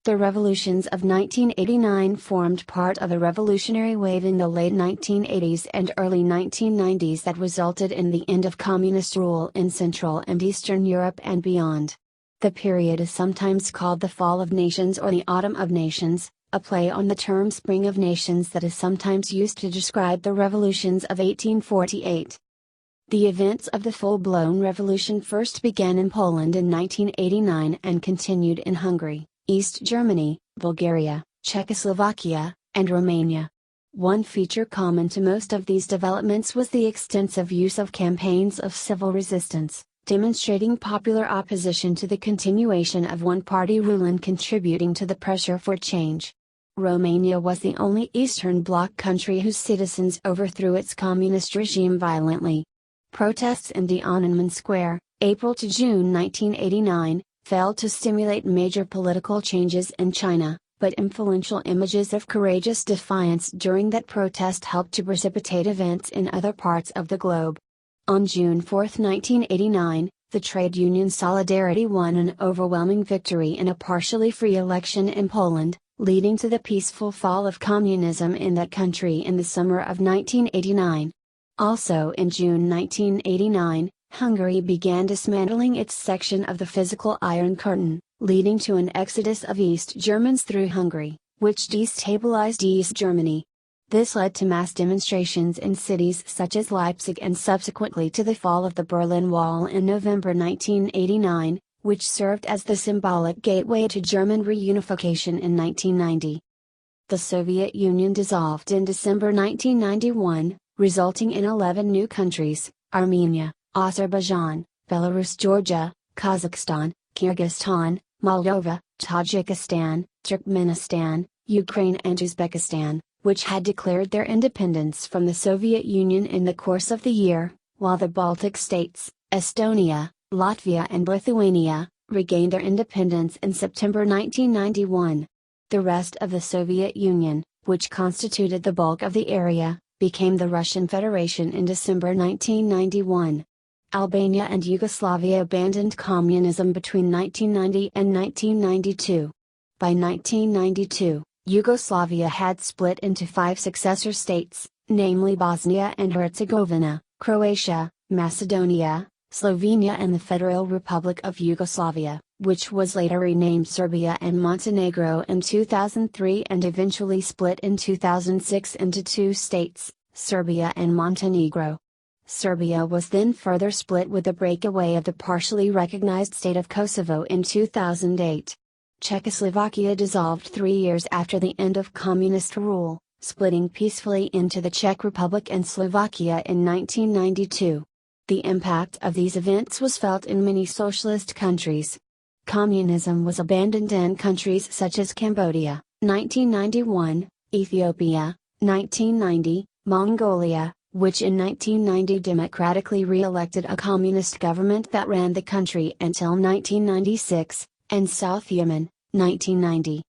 The revolutions of 1989 formed part of a revolutionary wave in the late 1980s and early 1990s that resulted in the end of communist rule in Central and Eastern Europe and beyond. The period is sometimes called the Fall of Nations or the Autumn of Nations, a play on the term Spring of Nations that is sometimes used to describe the revolutions of 1848. The events of the full-blown revolution first began in Poland in 1989 and continued in Hungary, East Germany, Bulgaria, Czechoslovakia, and Romania. One feature common to most of these developments was the extensive use of campaigns of civil resistance, demonstrating popular opposition to the continuation of one-party rule and contributing to the pressure for change. Romania was the only Eastern Bloc country whose citizens overthrew its communist regime violently. Protests in Tiananmen Square, April to June 1989, failed to stimulate major political changes in China, but influential images of courageous defiance during that protest helped to precipitate events in other parts of the globe. On June 4, 1989, the trade union Solidarity won an overwhelming victory in a partially free election in Poland, leading to the peaceful fall of communism in that country in the summer of 1989. Also in June 1989, Hungary began dismantling its section of the physical Iron Curtain, leading to an exodus of East Germans through Hungary, which destabilized East Germany. This led to mass demonstrations in cities such as Leipzig and subsequently to the fall of the Berlin Wall in November 1989, which served as the symbolic gateway to German reunification in 1990. The Soviet Union dissolved in December 1991, resulting in 11 new countries: Armenia, Azerbaijan, Belarus, Georgia, Kazakhstan, Kyrgyzstan, Moldova, Tajikistan, Turkmenistan, Ukraine and Uzbekistan, which had declared their independence from the Soviet Union in the course of the year, while the Baltic states, Estonia, Latvia and Lithuania, regained their independence in September 1991. The rest of the Soviet Union, which constituted the bulk of the area, became the Russian Federation in December 1991. Albania and Yugoslavia abandoned communism between 1990 and 1992. By 1992, Yugoslavia had split into 5 successor states, namely Bosnia and Herzegovina, Croatia, Macedonia, Slovenia and the Federal Republic of Yugoslavia, which was later renamed Serbia and Montenegro in 2003 and eventually split in 2006 into 2 states, Serbia and Montenegro. Serbia was then further split with the breakaway of the partially recognized state of Kosovo in 2008. Czechoslovakia dissolved 3 years after the end of communist rule, splitting peacefully into the Czech Republic and Slovakia in 1992. The impact of these events was felt in many socialist countries. Communism was abandoned in countries such as Cambodia, 1991, Ethiopia, 1990, Mongolia, which in 1990 democratically re-elected a communist government that ran the country until 1996, and South Yemen, 1990.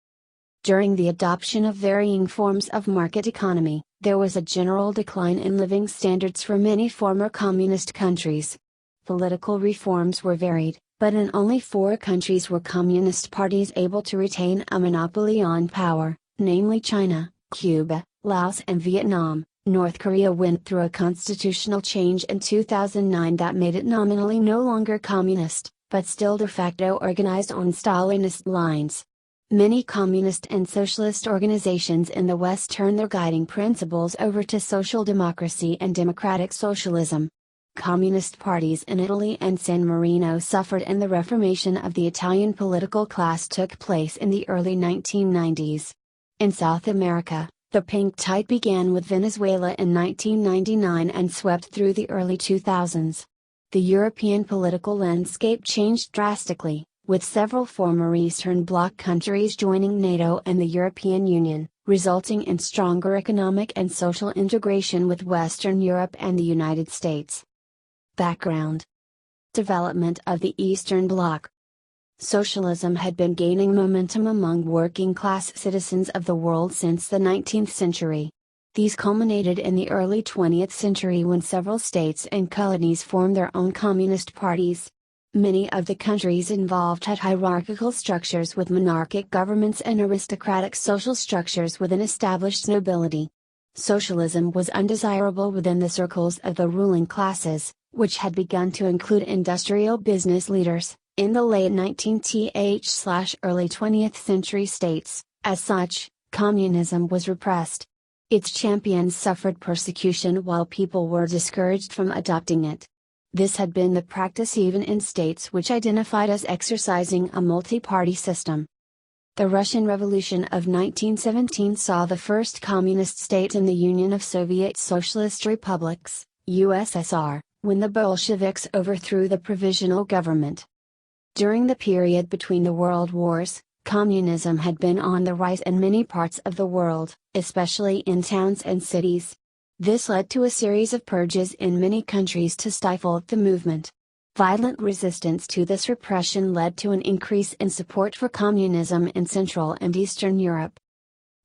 During the adoption of varying forms of market economy, there was a general decline in living standards for many former communist countries. Political reforms were varied, but in only 4 countries were communist parties able to retain a monopoly on power, namely China, Cuba, Laos and Vietnam. North Korea went through a constitutional change in 2009 that made it nominally no longer communist, but still de facto organized on Stalinist lines. Many communist and socialist organizations in the West turned their guiding principles over to social democracy and democratic socialism. Communist parties in Italy and San Marino suffered, and the reformation of the Italian political class took place in the early 1990s. In South America, the pink tide began with Venezuela in 1999 and swept through the early 2000s. The European political landscape changed drastically, with several former Eastern Bloc countries joining NATO and the European Union, resulting in stronger economic and social integration with Western Europe and the United States. Background: Development of the Eastern Bloc. Socialism had been gaining momentum among working-class citizens of the world since the 19th century. These culminated in the early 20th century when several states and colonies formed their own communist parties. Many of the countries involved had hierarchical structures with monarchic governments and aristocratic social structures with an established nobility. Socialism was undesirable within the circles of the ruling classes, which had begun to include industrial business leaders, in the late 19th/early 20th century states. As such, communism was repressed. Its champions suffered persecution while people were discouraged from adopting it. This had been the practice even in states which identified as exercising a multi-party system. The Russian Revolution of 1917 saw the first communist state in the Union of Soviet Socialist Republics, USSR, when the Bolsheviks overthrew the provisional government. During the period between the world wars, communism had been on the rise in many parts of the world, especially in towns and cities. This led to a series of purges in many countries to stifle the movement. Violent resistance to this repression led to an increase in support for communism in Central and Eastern Europe.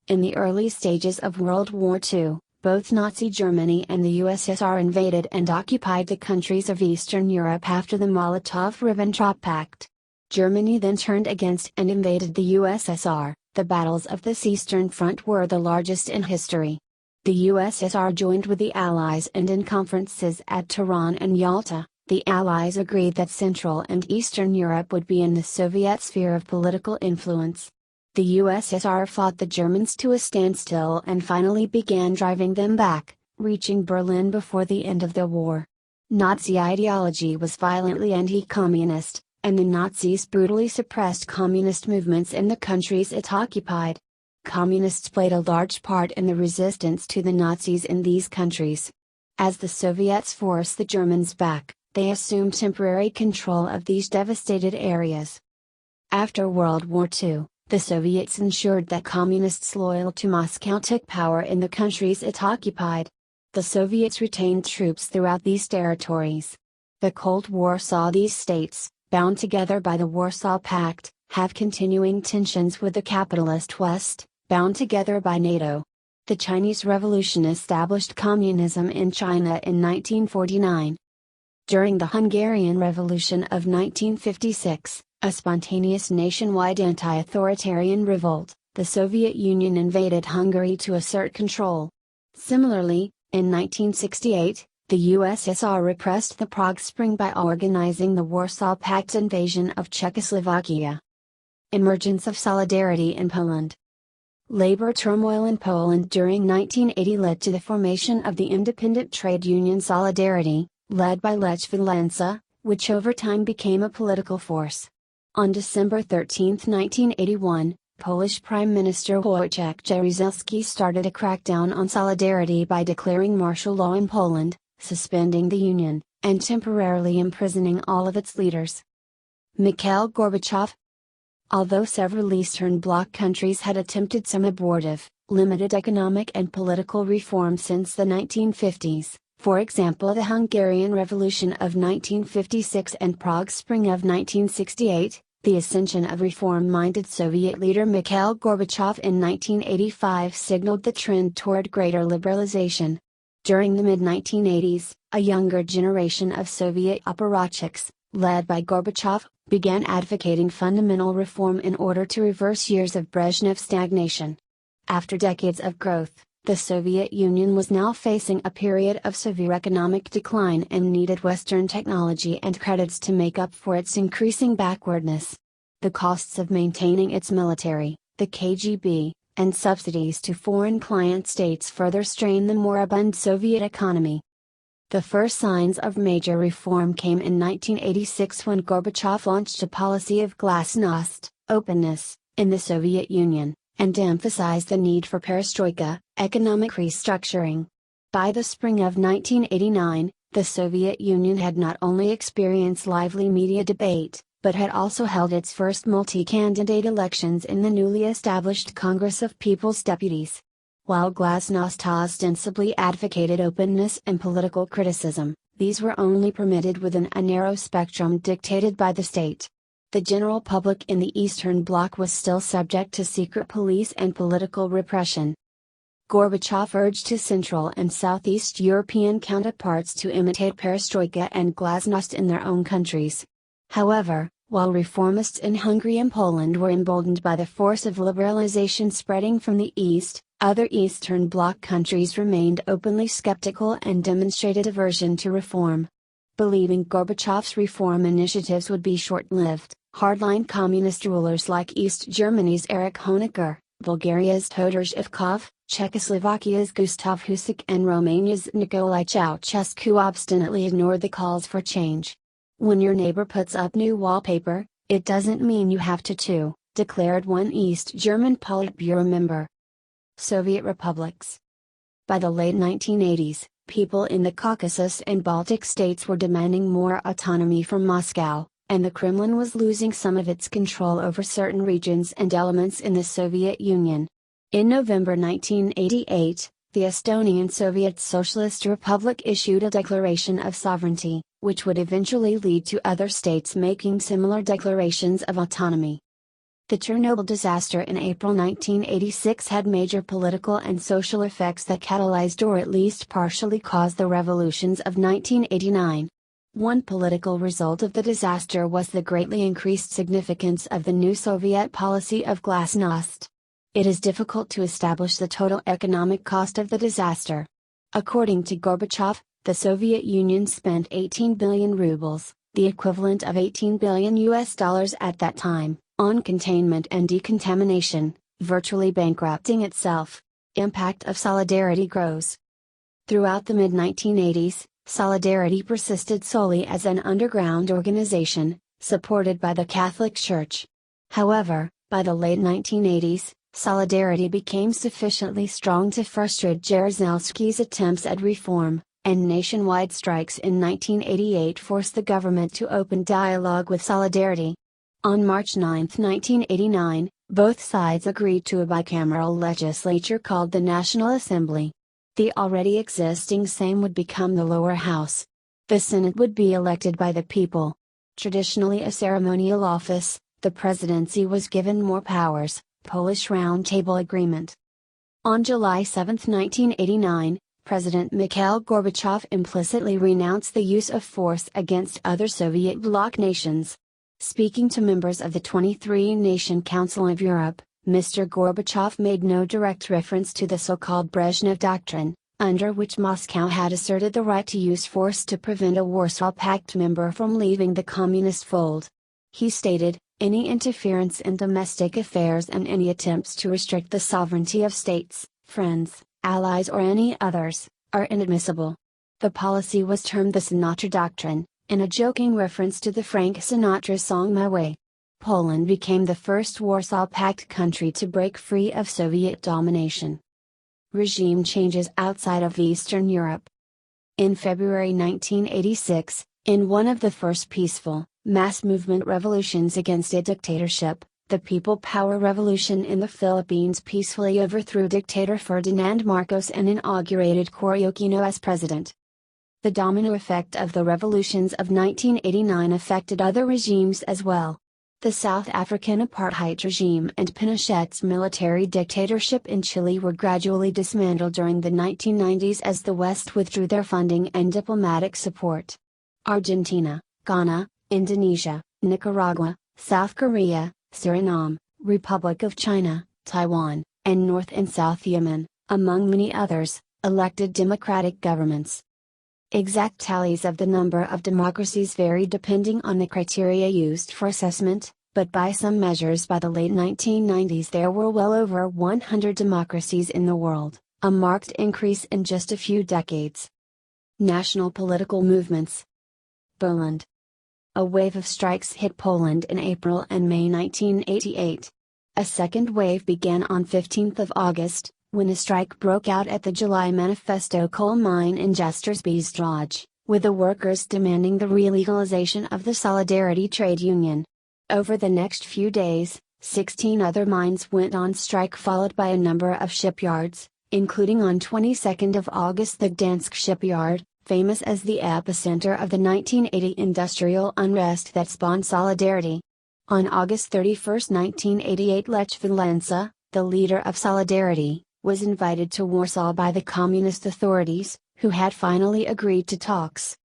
In the early stages of World War II, both Nazi Germany and the USSR invaded and occupied the countries of Eastern Europe after the Molotov-Ribbentrop Pact. Germany then turned against and invaded the USSR. The battles of this Eastern Front were the largest in history. The USSR joined with the Allies, and in conferences at Tehran and Yalta, the Allies agreed that Central and Eastern Europe would be in the Soviet sphere of political influence. The USSR fought the Germans to a standstill and finally began driving them back, reaching Berlin before the end of the war. Nazi ideology was violently anti-communist, and the Nazis brutally suppressed communist movements in the countries it occupied. Communists played a large part in the resistance to the Nazis in these countries. As the Soviets forced the Germans back, they assumed temporary control of these devastated areas. After World War II, the Soviets ensured that communists loyal to Moscow took power in the countries it occupied. The Soviets retained troops throughout these territories. The Cold War saw these states, bound together by the Warsaw Pact, have continuing tensions with the capitalist West, bound together by NATO. The Chinese Revolution established communism in China in 1949. During the Hungarian Revolution of 1956, a spontaneous nationwide anti-authoritarian revolt, the Soviet Union invaded Hungary to assert control. Similarly, in 1968, the USSR repressed the Prague Spring by organizing the Warsaw Pact's invasion of Czechoslovakia. Emergence of solidarity in Poland. Labor turmoil in Poland during 1980 led to the formation of the independent trade union Solidarity, led by Lech Walesa, which over time became a political force. On December 13, 1981, Polish Prime Minister Wojciech Jaruzelski started a crackdown on Solidarity by declaring martial law in Poland, suspending the union, and temporarily imprisoning all of its leaders. Mikhail Gorbachev. Although several Eastern Bloc countries had attempted some abortive, limited economic and political reform since the 1950s, for example the Hungarian Revolution of 1956 and Prague Spring of 1968, the ascension of reform-minded Soviet leader Mikhail Gorbachev in 1985 signaled the trend toward greater liberalization. During the mid-1980s, a younger generation of Soviet apparatchiks, led by Gorbachev, began advocating fundamental reform in order to reverse years of Brezhnev stagnation. After decades of growth, the Soviet Union was now facing a period of severe economic decline and needed Western technology and credits to make up for its increasing backwardness. The costs of maintaining its military, the KGB, and subsidies to foreign client states further strained the moribund Soviet economy. The first signs of major reform came in 1986 when Gorbachev launched a policy of glasnost, openness, in the Soviet Union, and emphasized the need for perestroika, economic restructuring. By the spring of 1989, the Soviet Union had not only experienced lively media debate, but had also held its first multi-candidate elections in the newly established Congress of People's Deputies. While glasnost ostensibly advocated openness and political criticism, these were only permitted within a narrow spectrum dictated by the state. The general public in the Eastern Bloc was still subject to secret police and political repression. Gorbachev urged his Central and Southeast European counterparts to imitate perestroika and glasnost in their own countries. However, while reformists in Hungary and Poland were emboldened by the force of liberalization spreading from the East, other Eastern Bloc countries remained openly skeptical and demonstrated aversion to reform. Believing Gorbachev's reform initiatives would be short-lived, hardline communist rulers like East Germany's Erich Honecker, Bulgaria's Todor Zhivkov, Czechoslovakia's Gustav Husák and Romania's Nicolae Ceausescu obstinately ignored the calls for change. "When your neighbor puts up new wallpaper, it doesn't mean you have to too," declared one East German Politburo member. Soviet republics. By the late 1980s, people in the Caucasus and Baltic states were demanding more autonomy from Moscow, and the Kremlin was losing some of its control over certain regions and elements in the Soviet Union. In November 1988, the Estonian Soviet Socialist Republic issued a declaration of sovereignty, which would eventually lead to other states making similar declarations of autonomy. The Chernobyl disaster in April 1986 had major political and social effects that catalyzed or at least partially caused the revolutions of 1989. One political result of the disaster was the greatly increased significance of the new Soviet policy of glasnost. It is difficult to establish the total economic cost of the disaster. According to Gorbachev, the Soviet Union spent 18 billion rubles, the equivalent of $18 billion at that time, on containment and decontamination, virtually bankrupting itself. Impact of Solidarity grows. Throughout the mid-1980s, Solidarity persisted solely as an underground organization, supported by the Catholic Church. However, by the late 1980s, Solidarity became sufficiently strong to frustrate Jaruzelski's attempts at reform, and nationwide strikes in 1988 forced the government to open dialogue with Solidarity. On March 9, 1989, both sides agreed to a bicameral legislature called the National Assembly. The already existing Sejm would become the lower house. The Senate would be elected by the people. Traditionally a ceremonial office, the presidency was given more powers. Polish Round Table Agreement. On July 7, 1989, President Mikhail Gorbachev implicitly renounced the use of force against other Soviet bloc nations. Speaking to members of the 23-Nation Council of Europe, Mr. Gorbachev made no direct reference to the so-called Brezhnev Doctrine, under which Moscow had asserted the right to use force to prevent a Warsaw Pact member from leaving the communist fold. He stated, "Any interference in domestic affairs and any attempts to restrict the sovereignty of states, friends, allies or any others, are inadmissible." The policy was termed the Sinatra Doctrine, in a joking reference to the Frank Sinatra song My Way. Poland became the first Warsaw Pact country to break free of Soviet domination. Regime changes outside of Eastern Europe. In February 1986, in one of the first peaceful, mass movement revolutions against a dictatorship, the People Power Revolution in the Philippines peacefully overthrew dictator Ferdinand Marcos and inaugurated Cory Aquino as president. The domino effect of the revolutions of 1989 affected other regimes as well. The South African apartheid regime and Pinochet's military dictatorship in Chile were gradually dismantled during the 1990s as the West withdrew their funding and diplomatic support. Argentina, Ghana, Indonesia, Nicaragua, South Korea, Suriname, Republic of China, Taiwan, and North and South Yemen, among many others, elected democratic governments. Exact tallies of the number of democracies vary depending on the criteria used for assessment, but by some measures by the late 1990s there were well over 100 democracies in the world, a marked increase in just a few decades. National political movements. Poland. A wave of strikes hit Poland in April and May 1988. A second wave began on 15 August, when a strike broke out at the July Manifesto coal mine in Jastrzębie, with the workers demanding the relegalization of the Solidarity trade union. Over the next few days, 16 other mines went on strike followed by a number of shipyards, including on 22 August the Gdansk shipyard, famous as the epicenter of the 1980 industrial unrest that spawned Solidarity. On August 31, 1988 Lech Walesa, the leader of Solidarity, was invited to Warsaw by the communist authorities, who had finally agreed to talks.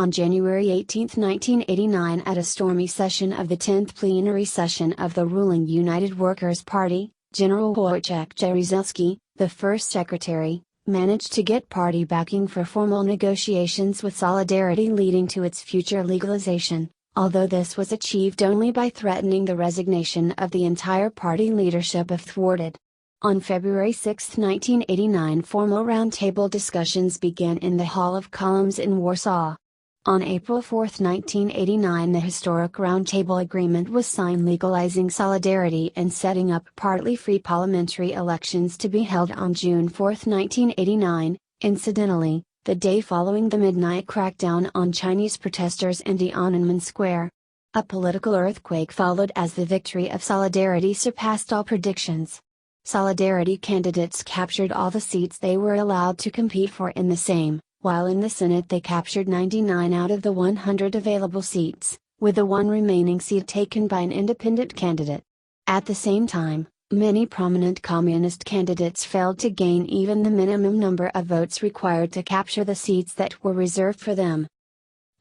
On January 18, 1989, at a stormy session of the 10th plenary session of the ruling United Workers' Party, General Wojciech Jaruzelski, the first secretary, managed to get party backing for formal negotiations with Solidarity leading to its future legalization, although this was achieved only by threatening the resignation of the entire party leadership if thwarted. On February 6, 1989, formal roundtable discussions began in the Hall of Columns in Warsaw. On April 4, 1989, the historic Roundtable Agreement was signed legalizing Solidarity and setting up partly free parliamentary elections to be held on June 4, 1989, incidentally, the day following the midnight crackdown on Chinese protesters in Tiananmen Square. A political earthquake followed as the victory of Solidarity surpassed all predictions. Solidarity candidates captured all the seats they were allowed to compete for in the Sejm, while in the Senate they captured 99 out of the 100 available seats, with the one remaining seat taken by an independent candidate. At the same time, many prominent communist candidates failed to gain even the minimum number of votes required to capture the seats that were reserved for them.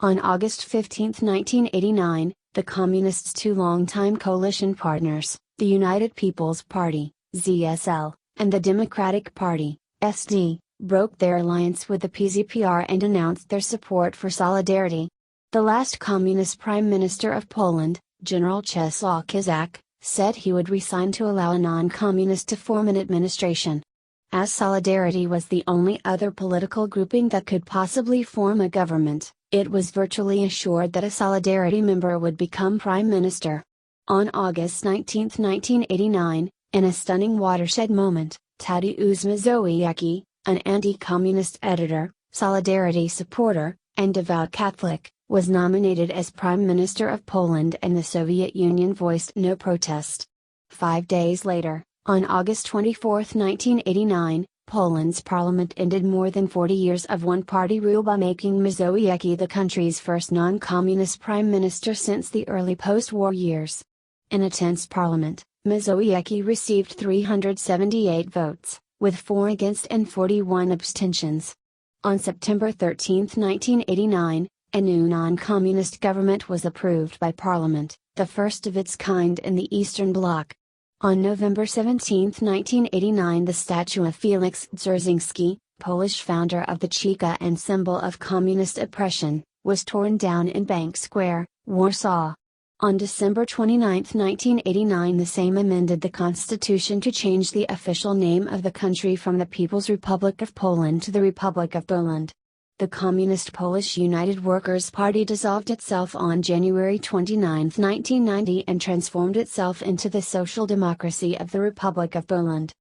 On August 15, 1989, the Communists' two longtime coalition partners, the United People's Party, ZSL, and the Democratic Party, SD, broke their alliance with the PZPR and announced their support for Solidarity. The last communist Prime Minister of Poland, General Czesław Kiszczak, said he would resign to allow a non-communist to form an administration. As Solidarity was the only other political grouping that could possibly form a government, it was virtually assured that a Solidarity member would become Prime Minister. On August 19, 1989, in a stunning watershed moment, Tadeusz Mazowiecki, an anti-communist editor, Solidarity supporter, and devout Catholic, was nominated as Prime Minister of Poland, and the Soviet Union voiced no protest. 5 days later, on August 24, 1989, Poland's parliament ended more than 40 years of one-party rule by making Mazowiecki the country's first non-communist prime minister since the early post-war years. In a tense parliament, Mazowiecki received 378 votes, with 4 against and 41 abstentions. On September 13, 1989, a new non-communist government was approved by Parliament, the first of its kind in the Eastern Bloc. On November 17, 1989, the statue of Felix Dzerzhinsky, Polish founder of the Cheka and symbol of communist oppression, was torn down in Bank Square, Warsaw. On December 29, 1989, the Sejm amended the constitution to change the official name of the country from the People's Republic of Poland to the Republic of Poland. The Communist Polish United Workers' Party dissolved itself on January 29, 1990, and transformed itself into the Social Democracy of the Republic of Poland.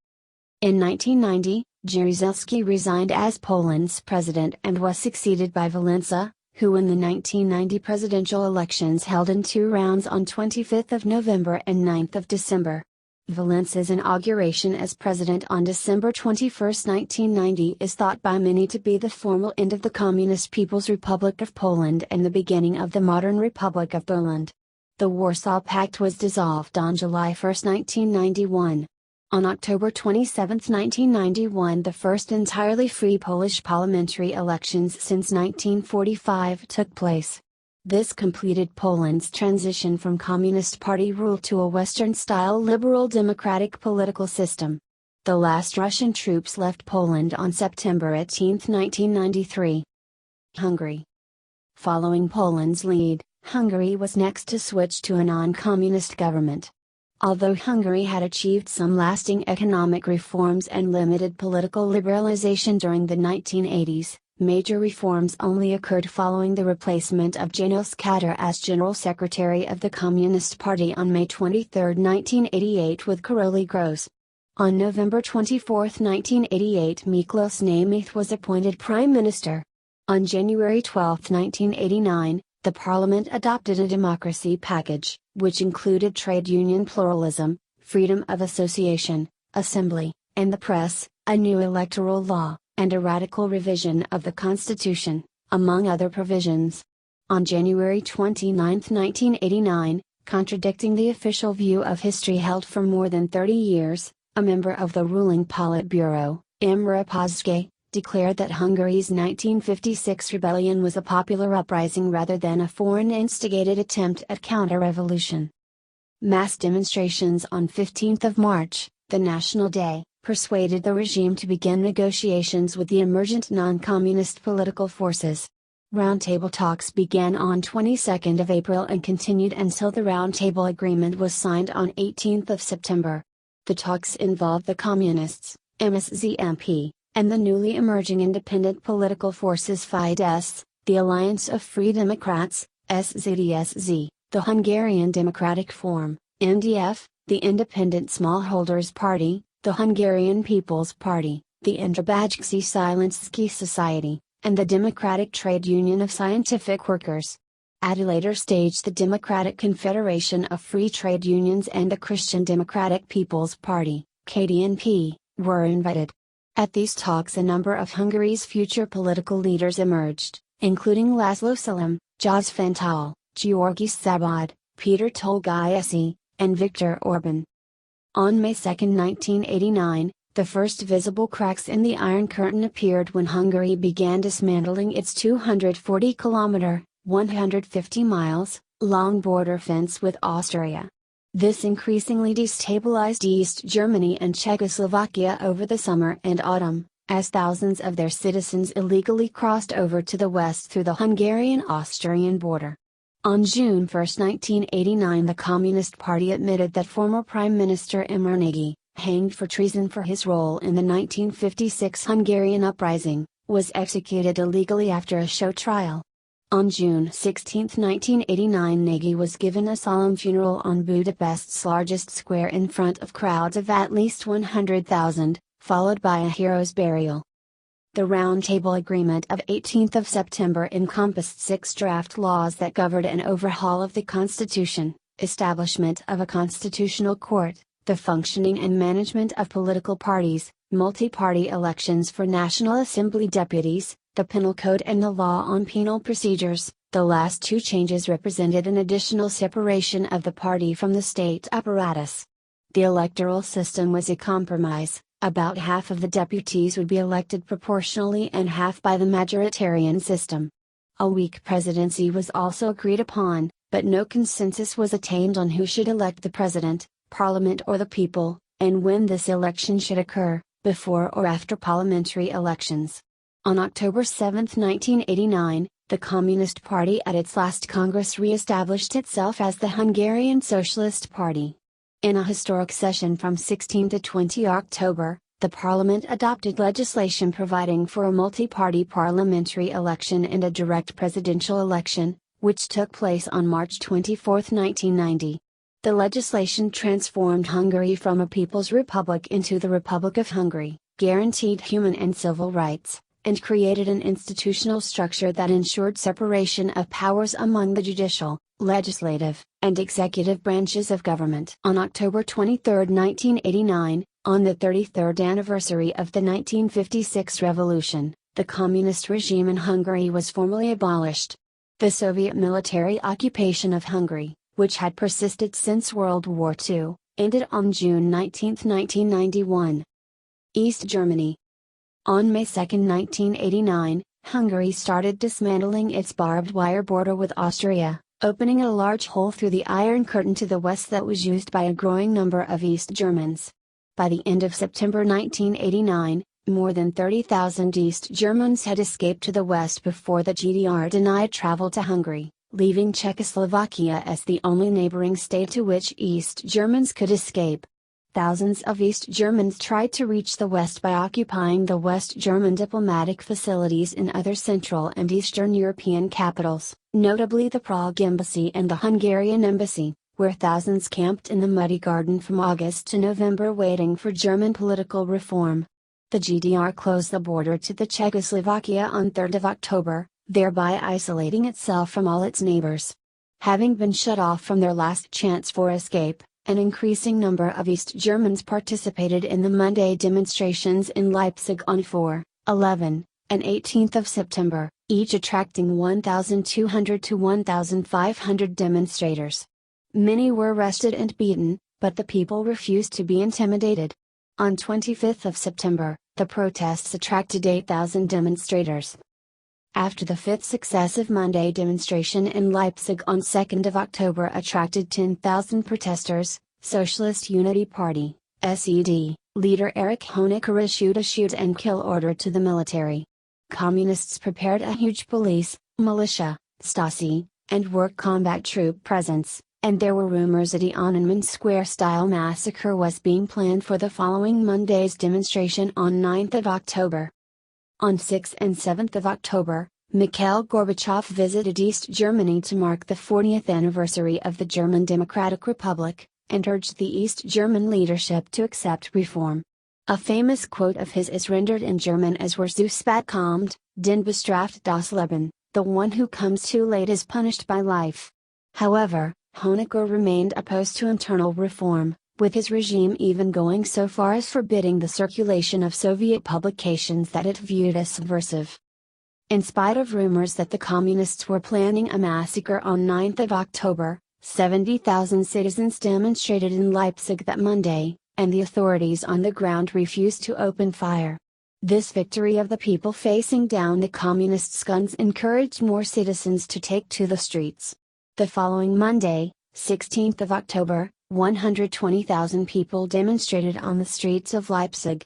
In 1990, Jaruzelski resigned as Poland's president and was succeeded by Wałęsa, who won the 1990 presidential elections held in 2 rounds on 25 November and 9 December. Wałęsa's inauguration as president on December 21, 1990 is thought by many to be the formal end of the Communist People's Republic of Poland and the beginning of the modern Republic of Poland. The Warsaw Pact was dissolved on July 1, 1991. On October 27, 1991, the first entirely free Polish parliamentary elections since 1945 took place. This completed Poland's transition from Communist Party rule to a Western-style liberal democratic political system. The last Russian troops left Poland on September 18, 1993. Hungary. Following Poland's lead, Hungary was next to switch to a non-communist government. Although Hungary had achieved some lasting economic reforms and limited political liberalization during the 1980s, major reforms only occurred following the replacement of János Kadar as General Secretary of the Communist Party on May 23, 1988 with Karoly Gross. On November 24, 1988, Miklos Nemeth was appointed Prime Minister. On January 12, 1989, the Parliament adopted a democracy package, which included trade union pluralism, freedom of association, assembly, and the press, a new electoral law, and a radical revision of the constitution, among other provisions. On January 29, 1989, contradicting the official view of history held for more than 30 years, a member of the ruling Politburo, Imre Pazke, declared that Hungary's 1956 rebellion was a popular uprising rather than a foreign-instigated attempt at counter-revolution. Mass demonstrations on 15th of March, the National Day, persuaded the regime to begin negotiations with the emergent non-communist political forces. Roundtable talks began on 22nd of April and continued until the Roundtable Agreement was signed on 18th of September. The talks involved the Communists, MSZMP, and the newly emerging independent political forces Fidesz, the Alliance of Free Democrats, SZDSZ, the Hungarian Democratic Form, NDF, the Independent Smallholders Party, the Hungarian People's Party, the Indrabajci Silenski Society, and the Democratic Trade Union of Scientific Workers. At a later stage, the Democratic Confederation of Free Trade Unions and the Christian Democratic People's Party, KDNP, were invited. At these talks, a number of Hungary's future political leaders emerged, including Laszlo Selim, Jos Fantal, György Szabad, Peter Tolgajeci, and Viktor Orbán. On May 2, 1989, the first visible cracks in the Iron Curtain appeared when Hungary began dismantling its 240-kilometer, 150 miles, long border fence with Austria. This increasingly destabilized East Germany and Czechoslovakia over the summer and autumn, as thousands of their citizens illegally crossed over to the west through the Hungarian-Austrian border. On June 1, 1989, the Communist Party admitted that former Prime Minister Imre Nagy, hanged for treason for his role in the 1956 Hungarian uprising, was executed illegally after a show trial. On June 16, 1989, Nagy was given a solemn funeral on Budapest's largest square in front of crowds of at least 100,000, followed by a hero's burial. The Roundtable Agreement of 18 September encompassed 6 draft laws that governed an overhaul of the Constitution, establishment of a constitutional court, the functioning and management of political parties, multi-party elections for National Assembly deputies, the penal code and the law on penal procedures. The last 2 changes represented an additional separation of the party from the state apparatus. The electoral system was a compromise. About half of the deputies would be elected proportionally and half by the majoritarian system. A weak presidency was also agreed upon, but no consensus was attained on who should elect the president, parliament or the people, and when this election should occur, before or after parliamentary elections. On October 7, 1989, the Communist Party at its last Congress re-established itself as the Hungarian Socialist Party. In a historic session from 16 to 20 October, the Parliament adopted legislation providing for a multi-party parliamentary election and a direct presidential election, which took place on March 24, 1990. The legislation transformed Hungary from a People's Republic into the Republic of Hungary, guaranteed human and civil rights, and created an institutional structure that ensured separation of powers among the judicial, legislative, and executive branches of government. On October 23, 1989, on the 33rd anniversary of the 1956 revolution, the communist regime in Hungary was formally abolished. The Soviet military occupation of Hungary, which had persisted since World War II, ended on June 19, 1991. East Germany. On May 2, 1989, Hungary started dismantling its barbed wire border with Austria, opening a large hole through the Iron Curtain to the west that was used by a growing number of East Germans. By the end of September 1989, more than 30,000 East Germans had escaped to the west before the GDR denied travel to Hungary, leaving Czechoslovakia as the only neighboring state to which East Germans could escape. Thousands of East Germans tried to reach the west by occupying the West German diplomatic facilities in other Central and Eastern European capitals, notably the Prague Embassy and the Hungarian Embassy, where thousands camped in the Muddy Garden from August to November waiting for German political reform. The GDR closed the border to the Czechoslovakia on 3 October, thereby isolating itself from all its neighbors. Having been shut off from their last chance for escape, an increasing number of East Germans participated in the Monday demonstrations in Leipzig on 4, 11, and 18 September, each attracting 1,200 to 1,500 demonstrators. Many were arrested and beaten, but the people refused to be intimidated. On 25th of September, the protests attracted 8,000 demonstrators. After the fifth successive Monday demonstration in Leipzig on 2nd of October attracted 10,000 protesters, Socialist Unity Party, SED, leader Erich Honecker issued a shoot and kill order to the military. Communists prepared a huge police, militia, Stasi, and work combat troop presence, and there were rumors a Tiananmen Square-style massacre was being planned for the following Monday's demonstration on 9th of October. On 6th and 7th of October, Mikhail Gorbachev visited East Germany to mark the 40th anniversary of the German Democratic Republic, and urged the East German leadership to accept reform. A famous quote of his is rendered in German as "Wer zu spät kommt, den bestraft das Leben," the one who comes too late is punished by life. However, Honecker remained opposed to internal reform, with his regime even going so far as forbidding the circulation of Soviet publications that it viewed as subversive. In spite of rumors that the Communists were planning a massacre on 9th of October, 70,000 citizens demonstrated in Leipzig that Monday, and the authorities on the ground refused to open fire. This victory of the people facing down the Communists' guns encouraged more citizens to take to the streets. The following Monday, 16th of October, 120,000 people demonstrated on the streets of Leipzig.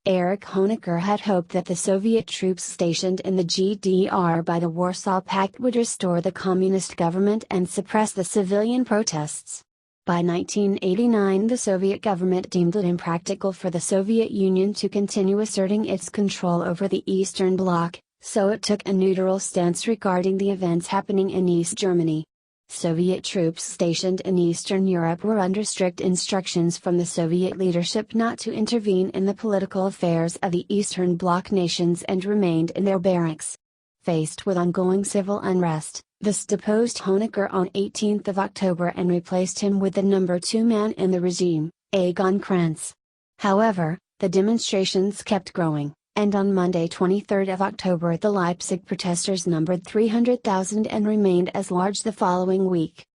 Erich Honecker had hoped that the Soviet troops stationed in the GDR by the Warsaw Pact would restore the communist government and suppress the civilian protests. By 1989, the Soviet government deemed it impractical for the Soviet Union to continue asserting its control over the Eastern Bloc, so it took a neutral stance regarding the events happening in East Germany. Soviet troops stationed in Eastern Europe were under strict instructions from the Soviet leadership not to intervene in the political affairs of the Eastern Bloc nations and remained in their barracks. Faced with ongoing civil unrest, the SED deposed Honecker on 18th of October and replaced him with the number 2 man in the regime, Egon Krenz. However, the demonstrations kept growing, and on Monday 23rd of October the Leipzig protesters numbered 300,000 and remained as large the following week.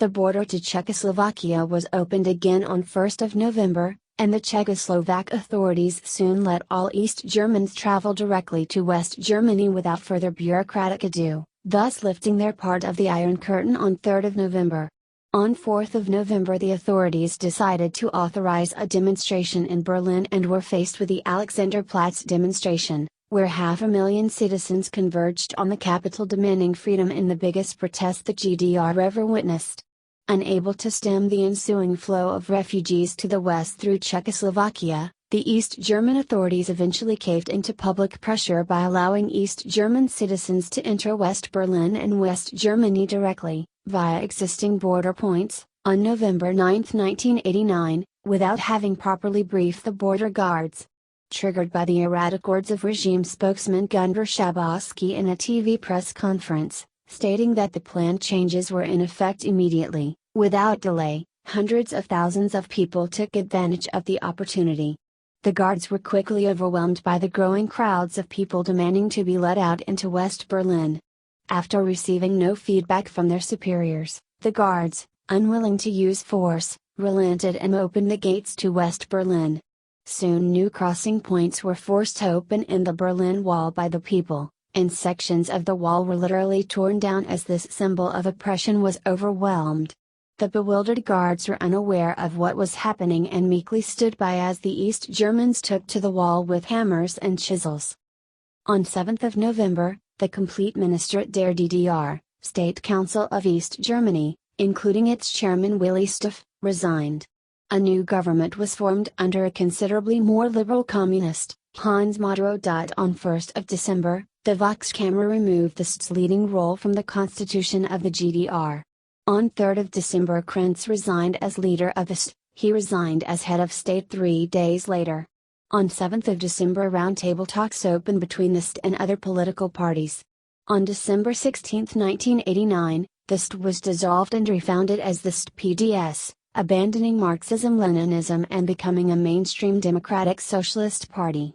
The border to Czechoslovakia was opened again on 1st of November, and the Czechoslovak authorities soon let all East Germans travel directly to West Germany without further bureaucratic ado, thus lifting their part of the Iron Curtain on 3rd of November. On 4th of November the authorities decided to authorize a demonstration in Berlin and were faced with the Alexanderplatz demonstration, where 500,000 citizens converged on the capital demanding freedom in the biggest protest the GDR ever witnessed. Unable to stem the ensuing flow of refugees to the west through Czechoslovakia, the East German authorities eventually caved into public pressure by allowing East German citizens to enter West Berlin and West Germany directly, via existing border points, on November 9, 1989, without having properly briefed the border guards. Triggered by the erratic words of regime spokesman Gunter Schabowski in a TV press conference, stating that the planned changes were in effect immediately, without delay, hundreds of thousands of people took advantage of the opportunity. The guards were quickly overwhelmed by the growing crowds of people demanding to be let out into West Berlin. After receiving no feedback from their superiors, the guards, unwilling to use force, relented and opened the gates to West Berlin. Soon new crossing points were forced open in the Berlin Wall by the people, and sections of the wall were literally torn down as this symbol of oppression was overwhelmed. The bewildered guards were unaware of what was happening and meekly stood by as the East Germans took to the wall with hammers and chisels. On 7th of November, the complete Ministrat der DDR, State Council of East Germany, including its chairman Willi Stoph, resigned. A new government was formed under a considerably more liberal communist, Hans Modrow. On 1st of December, the Volkskammer removed the SED's leading role from the constitution of the GDR. On 3rd of December Krenz resigned as leader of the SED, he resigned as head of state 3 days later. On 7th of December roundtable talks opened between the SED and other political parties. On December 16, 1989, the SED was dissolved and refounded as the SED-PDS, abandoning Marxism-Leninism and becoming a mainstream democratic socialist party.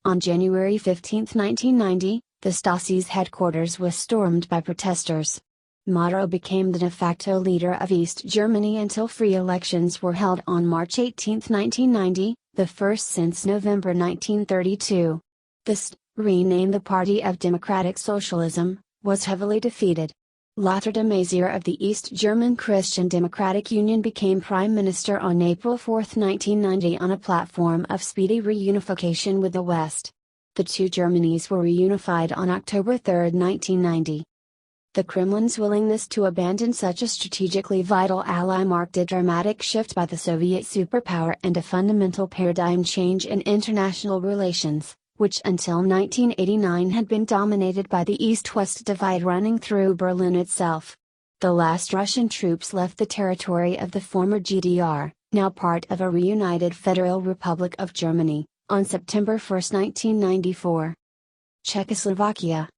On January 15, 1990, the Stasi's headquarters was stormed by protesters. Modrow became the de facto leader of East Germany until free elections were held on March 18, 1990, the first since November 1932. This, renamed the Party of Democratic Socialism, was heavily defeated. Lothar de Maizière of the East German Christian Democratic Union became Prime Minister on April 4, 1990 on a platform of speedy reunification with the West. The two Germanys were reunified on October 3, 1990. The Kremlin's willingness to abandon such a strategically vital ally marked a dramatic shift by the Soviet superpower and a fundamental paradigm change in international relations, which until 1989 had been dominated by the East-West divide running through Berlin itself. The last Russian troops left the territory of the former GDR, now part of a reunited Federal Republic of Germany, on September 1, 1994. Czechoslovakia.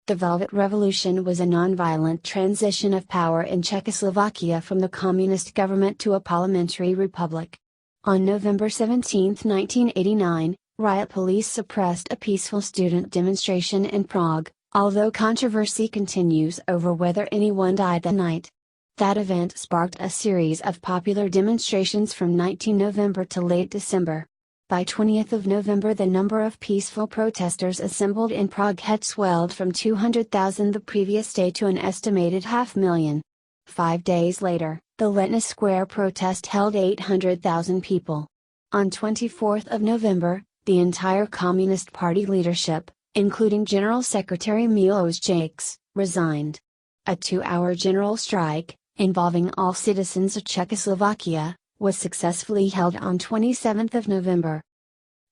The Velvet Revolution was a non-violent transition of power in Czechoslovakia from the communist government to a parliamentary republic. On November 17, 1989, riot police suppressed a peaceful student demonstration in Prague, although controversy continues over whether anyone died that night. That event sparked a series of popular demonstrations from 19 November to late December. By 20th of November the number of peaceful protesters assembled in Prague had swelled from 200,000 the previous day to an estimated 500,000. 5 days later, the Letna Square protest held 800,000 people. On 24th of November, the entire Communist Party leadership, including General Secretary Miloš Jakeš, resigned. A 2-hour general strike, involving all citizens of Czechoslovakia, was successfully held on 27th of November.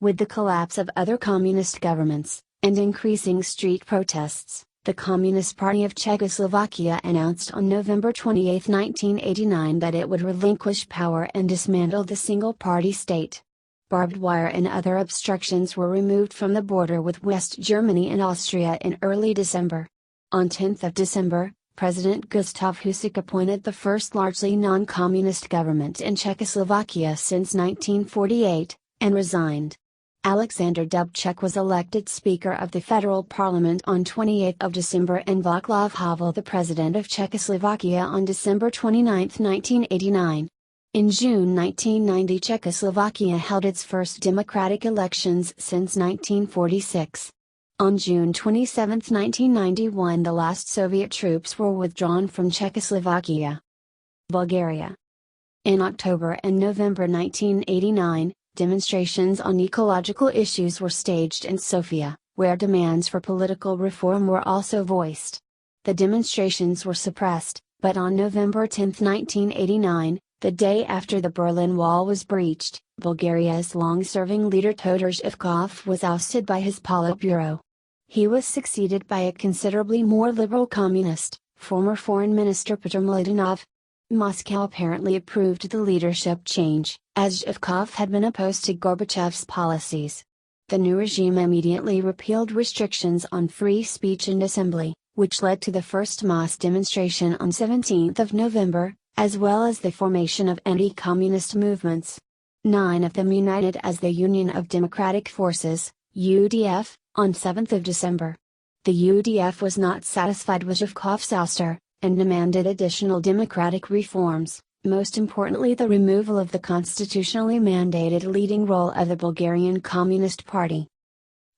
With the collapse of other communist governments, and increasing street protests, the Communist Party of Czechoslovakia announced on November 28, 1989 that it would relinquish power and dismantle the single-party state. Barbed wire and other obstructions were removed from the border with West Germany and Austria in early December. On 10th of December, President Gustav Husák appointed the first largely non-communist government in Czechoslovakia since 1948, and resigned. Alexander Dubček was elected Speaker of the Federal Parliament on 28 December and Václav Havel the President of Czechoslovakia on December 29, 1989. In June 1990 Czechoslovakia held its first democratic elections since 1946. On June 27, 1991 the last Soviet troops were withdrawn from Czechoslovakia. Bulgaria. In October and November 1989, demonstrations on ecological issues were staged in Sofia, where demands for political reform were also voiced. The demonstrations were suppressed, but on November 10, 1989, the day after the Berlin Wall was breached, Bulgaria's long-serving leader Todor Zhivkov was ousted by his Politburo. He was succeeded by a considerably more liberal communist, former Foreign Minister Petr Mladenov. Moscow apparently approved the leadership change, as Zhivkov had been opposed to Gorbachev's policies. The new regime immediately repealed restrictions on free speech and assembly, which led to the first mass demonstration on 17 November, as well as the formation of anti-communist movements. 9 of them united as the Union of Democratic Forces, UDF, on 7 December. The UDF was not satisfied with Zhivkov's ouster, and demanded additional democratic reforms, most importantly the removal of the constitutionally mandated leading role of the Bulgarian Communist Party.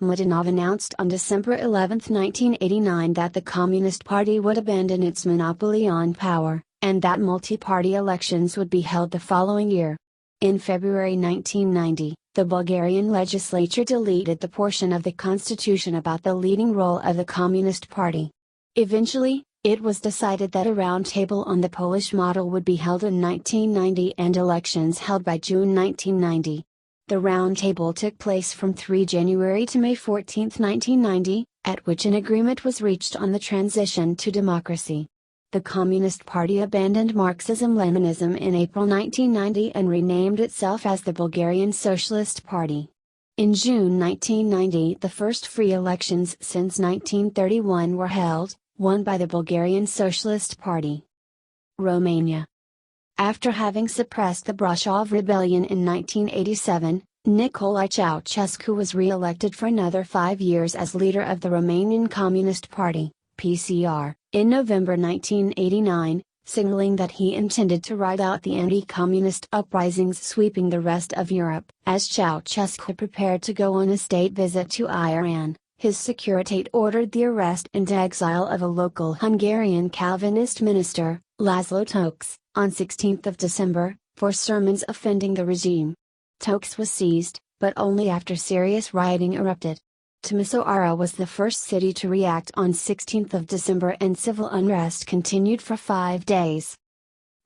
Mladenov announced on December 11, 1989 that the Communist Party would abandon its monopoly on power, and that multi-party elections would be held the following year. In February 1990, the Bulgarian legislature deleted the portion of the constitution about the leading role of the Communist Party. Eventually, it was decided that a roundtable on the Polish model would be held in 1990 and elections held by June 1990. The roundtable took place from 3 January to May 14, 1990, at which an agreement was reached on the transition to democracy. The Communist Party abandoned Marxism-Leninism in April 1990 and renamed itself as the Bulgarian Socialist Party. In June 1990 the first free elections since 1931 were held, won by the Bulgarian Socialist Party. Romania. After having suppressed the Brashov Rebellion in 1987, Nicolae Ceausescu was re-elected for another 5 years as leader of the Romanian Communist Party, PCR. In November 1989, signaling that he intended to ride out the anti-communist uprisings sweeping the rest of Europe. As Ceausescu prepared to go on a state visit to Iran, his Securitate ordered the arrest and exile of a local Hungarian Calvinist minister, Laszlo Tokes, on 16 December, for sermons offending the regime. Tokes was seized, but only after serious rioting erupted. Timisoara was the first city to react on 16 December, and civil unrest continued for 5 days.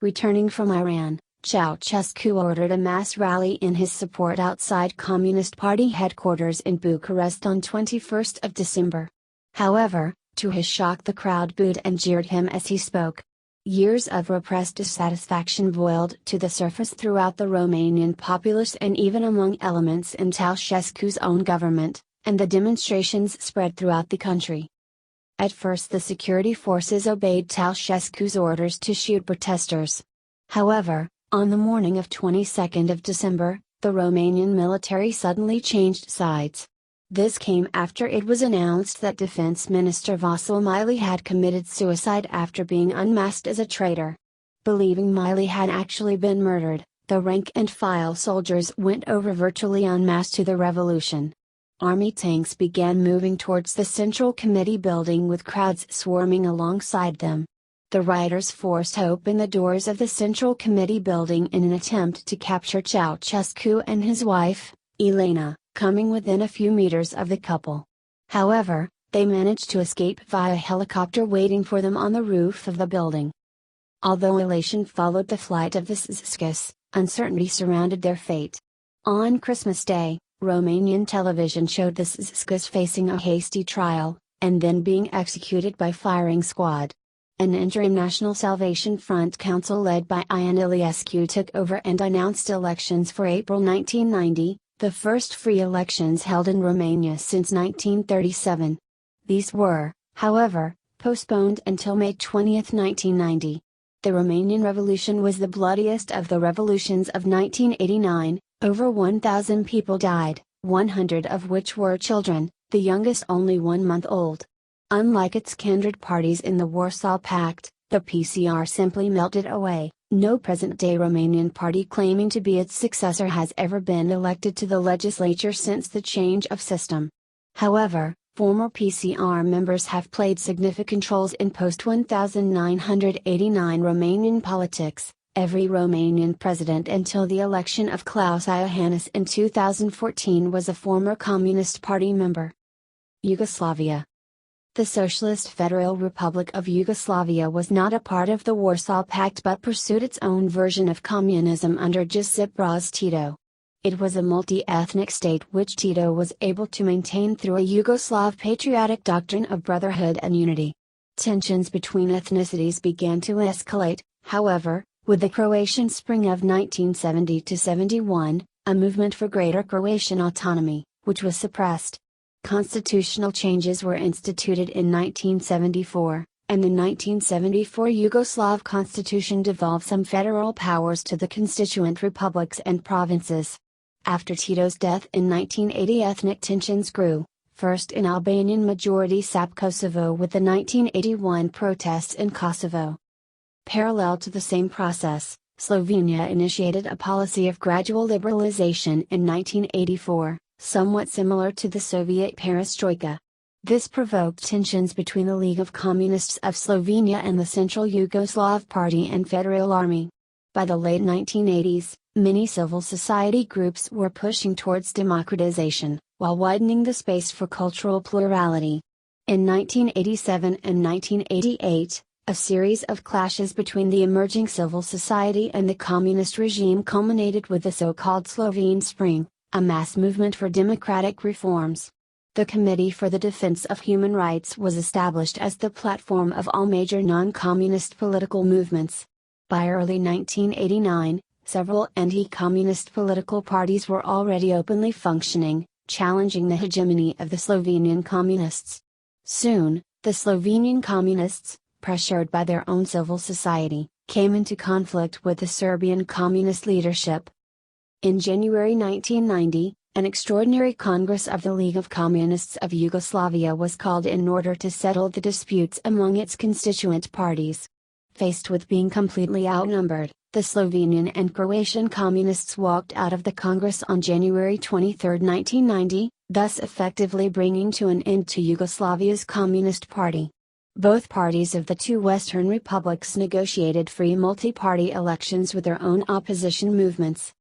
Returning from Iran, Ceausescu ordered a mass rally in his support outside Communist Party headquarters in Bucharest on 21 December. However, to his shock, the crowd booed and jeered him as he spoke. Years of repressed dissatisfaction boiled to the surface throughout the Romanian populace and even among elements in Ceausescu's own government, and the demonstrations spread throughout the country. At first, the security forces obeyed Ceausescu's orders to shoot protesters. However, on the morning of 22 December, the Romanian military suddenly changed sides. This came after it was announced that Defense Minister Vasil Miley had committed suicide after being unmasked as a traitor. Believing Miley had actually been murdered, the rank-and-file soldiers went over virtually unmasked to the revolution. Army tanks began moving towards the Central Committee building with crowds swarming alongside them. The rioters forced open the doors of the Central Committee building in an attempt to capture Ceausescu and his wife, Elena, coming within a few meters of the couple. However, they managed to escape via helicopter waiting for them on the roof of the building. Although elation followed the flight of the Ceausescus, uncertainty surrounded their fate. On Christmas Day, Romanian television showed the Ceausescus facing a hasty trial, and then being executed by firing squad. An interim National Salvation Front Council led by Ion Iliescu took over and announced elections for April 1990, the first free elections held in Romania since 1937. These were, however, postponed until May 20, 1990. The Romanian Revolution was the bloodiest of the revolutions of 1989. Over 1,000 people died, 100 of which were children, the youngest only 1 month old. Unlike its kindred parties in the Warsaw Pact, the PCR simply melted away. No present-day Romanian party claiming to be its successor has ever been elected to the legislature since the change of system. However, former PCR members have played significant roles in post-1989 Romanian politics. Every Romanian president until the election of Klaus Iohannis in 2014 was a former Communist Party member. Yugoslavia. The Socialist Federal Republic of Yugoslavia was not a part of the Warsaw Pact but pursued its own version of communism under Josip Broz Tito. It was a multi-ethnic state which Tito was able to maintain through a Yugoslav patriotic doctrine of brotherhood and unity. Tensions between ethnicities began to escalate, however, with the Croatian Spring of 1970–71, a movement for greater Croatian autonomy, which was suppressed. Constitutional changes were instituted in 1974, and the 1974 Yugoslav constitution devolved some federal powers to the constituent republics and provinces. After Tito's death in 1980, ethnic tensions grew, first in Albanian-majority SAP Kosovo with the 1981 protests in Kosovo. Parallel to the same process, Slovenia initiated a policy of gradual liberalization in 1984, somewhat similar to the Soviet perestroika. This provoked tensions between the League of Communists of Slovenia and the Central Yugoslav Party and Federal Army. By the late 1980s, many civil society groups were pushing towards democratization, while widening the space for cultural plurality. In 1987 and 1988, a series of clashes between the emerging civil society and the communist regime culminated with the so-called Slovene Spring, a mass movement for democratic reforms. The Committee for the Defense of Human Rights was established as the platform of all major non-communist political movements. By early 1989, several anti-communist political parties were already openly functioning, challenging the hegemony of the Slovenian communists. Soon, the Slovenian communists, pressured by their own civil society, came into conflict with the Serbian communist leadership. In January 1990, an extraordinary Congress of the League of Communists of Yugoslavia was called in order to settle the disputes among its constituent parties. Faced with being completely outnumbered, the Slovenian and Croatian communists walked out of the Congress on January 23, 1990, thus effectively bringing to an end to Yugoslavia's Communist Party. Both parties of the two Western republics negotiated free multi-party elections with their own opposition movements.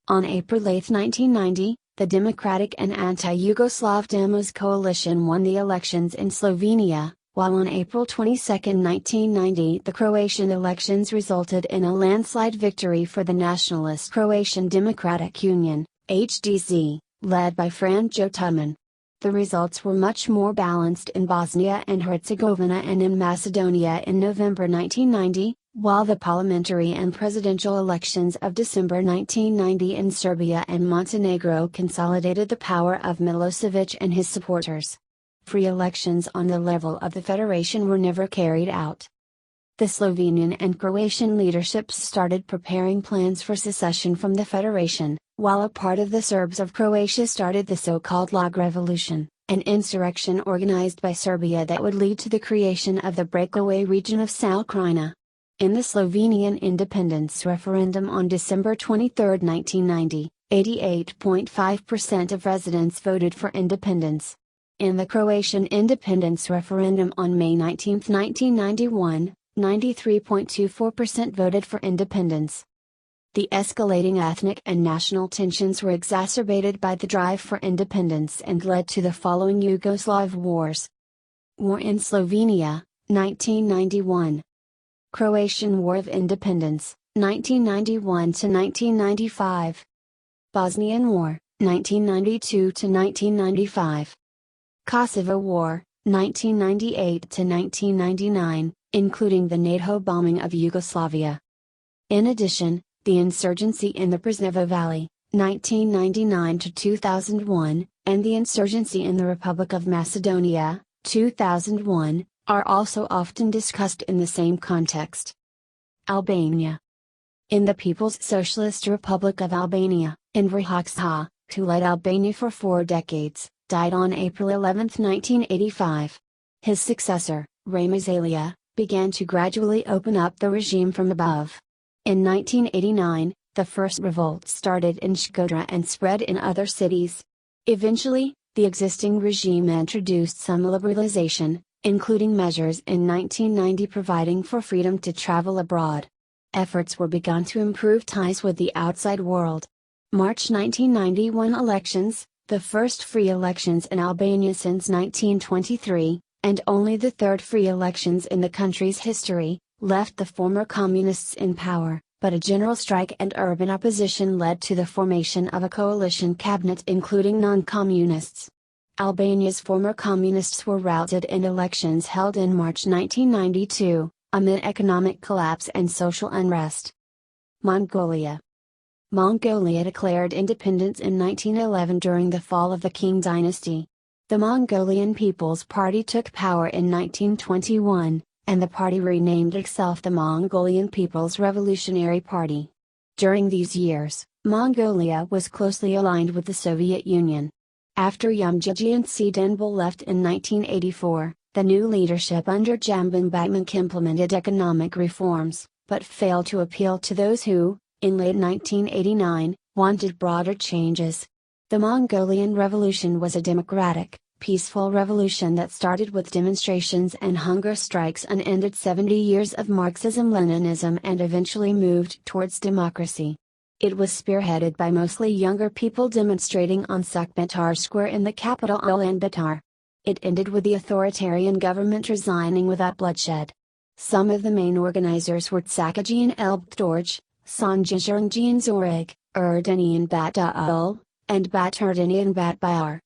On April 8, 1990, the Democratic and Anti-Yugoslav Demos coalition won the elections in Slovenia, while on April 22, 1990 the Croatian elections resulted in a landslide victory for the nationalist Croatian Democratic Union, HDZ, led by Franjo Tuđman. The results were much more balanced in Bosnia and Herzegovina and in Macedonia in November 1990, while the parliamentary and presidential elections of December 1990 in Serbia and Montenegro consolidated the power of Milosevic and his supporters. Free elections on the level of the federation were never carried out. The Slovenian and Croatian leaderships started preparing plans for secession from the federation, while a part of the Serbs of Croatia started the so-called Log Revolution, an insurrection organized by Serbia that would lead to the creation of the breakaway region of South Krajina. In the Slovenian independence referendum on December 23, 1990, 88.5% of residents voted for independence. In the Croatian independence referendum on May 19, 1991, 93.24% voted for independence. The escalating ethnic and national tensions were exacerbated by the drive for independence and led to the following Yugoslav wars. War in Slovenia, 1991. Croatian War of Independence, 1991 to 1995. Bosnian War, 1992 to 1995. Kosovo War, 1998 to 1999, including the NATO bombing of Yugoslavia. In addition, the insurgency in the Preševo Valley, 1999 to 2001, and the insurgency in the Republic of Macedonia, 2001, are also often discussed in the same context. Albania. In the People's Socialist Republic of Albania, Enver Hoxha, who led Albania for 4 decades, died on April 11, 1985. His successor, Ramazalia, began to gradually open up the regime from above. In 1989, the first revolt started in Shkodra and spread in other cities. Eventually, the existing regime introduced some liberalization, including measures in 1990 providing for freedom to travel abroad. Efforts were begun to improve ties with the outside world. March 1991 elections, the first free elections in Albania since 1923, and only the third free elections in the country's history, left the former communists in power, but a general strike and urban opposition led to the formation of a coalition cabinet including non-communists. Albania's former communists were routed in elections held in March 1992, amid economic collapse and social unrest. Mongolia. Mongolia declared independence in 1911 during the fall of the Qing dynasty. The Mongolian People's Party took power in 1921, and the party renamed itself the Mongolian People's Revolutionary Party. During these years, Mongolia was closely aligned with the Soviet Union. After Yumjiji Denbal left in 1984, the new leadership under Jamban Batmank implemented economic reforms, but failed to appeal to those who, in late 1989, wanted broader changes. The Mongolian Revolution was a democratic, peaceful revolution that started with demonstrations and hunger strikes and ended 70 years of Marxism-Leninism and eventually moved towards democracy. It was spearheaded by mostly younger people demonstrating on Sakbatar Square in the capital Ulaanbaatar. It ended with the authoritarian government resigning without bloodshed. Some of the main organizers were Tsakajian Elbdorj, Sanjajernjian Zorig, Erdenian Batdaul, and Baturdinian Batbayar.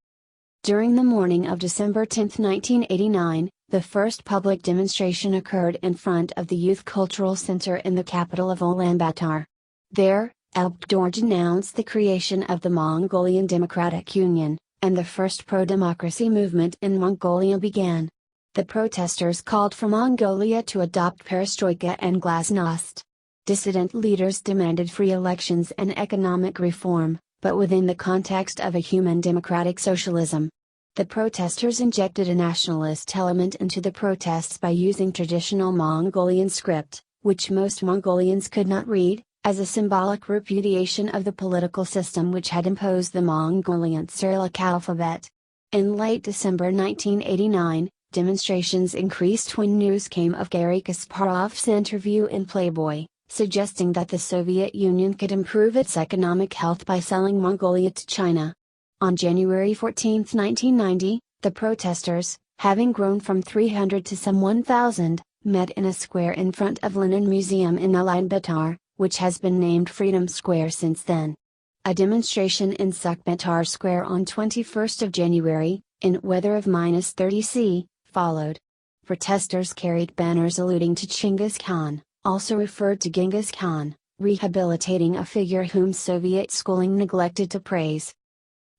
During the morning of December 10, 1989, the first public demonstration occurred in front of the Youth Cultural Center in the capital of Ulaanbaatar. There, Elbdorj announced the creation of the Mongolian Democratic Union, and the first pro-democracy movement in Mongolia began. The protesters called for Mongolia to adopt perestroika and glasnost. Dissident leaders demanded free elections and economic reform, but within the context of a human democratic socialism. The protesters injected a nationalist element into the protests by using traditional Mongolian script, which most Mongolians could not read, as a symbolic repudiation of the political system which had imposed the Mongolian Cyrillic alphabet. In late December 1989, demonstrations increased when news came of Garry Kasparov's interview in Playboy, suggesting that the Soviet Union could improve its economic health by selling Mongolia to China. On January 14, 1990, the protesters, having grown from 300 to some 1,000, met in a square in front of Lenin Museum in Ulaanbaatar, which has been named Freedom Square since then. A demonstration in Sukh-Batar Square on 21 January, in weather of -30°C, followed. Protesters carried banners alluding to Chinggis Khan, also referred to Genghis Khan, rehabilitating a figure whom Soviet schooling neglected to praise.